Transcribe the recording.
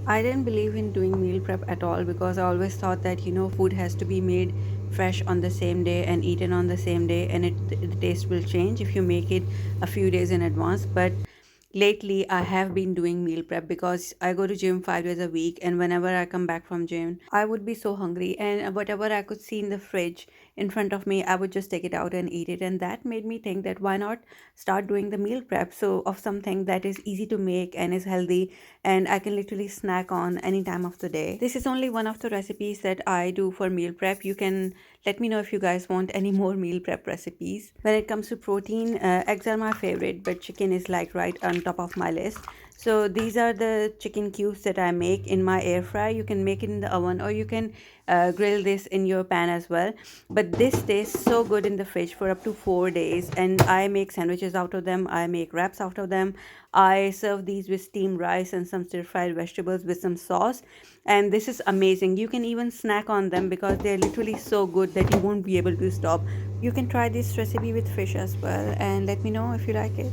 I didn't believe in doing meal prep at all because I always thought that food has to be made fresh on the same day and eaten on the same day, and the taste will change if you make it a few days in advance. But lately I have been doing meal prep because I go to gym 5 days a week, and whenever I come back from gym I would be so hungry, and whatever I could see in the fridge in front of me I would just take it out and eat it. And that made me think that why not start doing the meal prep so of something that is easy to make and is healthy, and I can literally snack on any time of the day. This is only one of the recipes that I do for meal prep. You can let me know if you guys want any more meal prep recipes. When it comes to protein, eggs are my favorite, but chicken is like right on top of my list. So these are the chicken cubes that I make in my air fry. You can make it in the oven, or you can grill this in your pan as well. But this tastes so good in the fridge for up to 4 days, and I make sandwiches out of them. I make wraps out of them. I serve these with steamed rice and some stir fried vegetables with some sauce. And this is amazing. You can even snack on them because they're literally so good that you won't be able to stop. You can try this recipe with fish as well and let me know if you like it.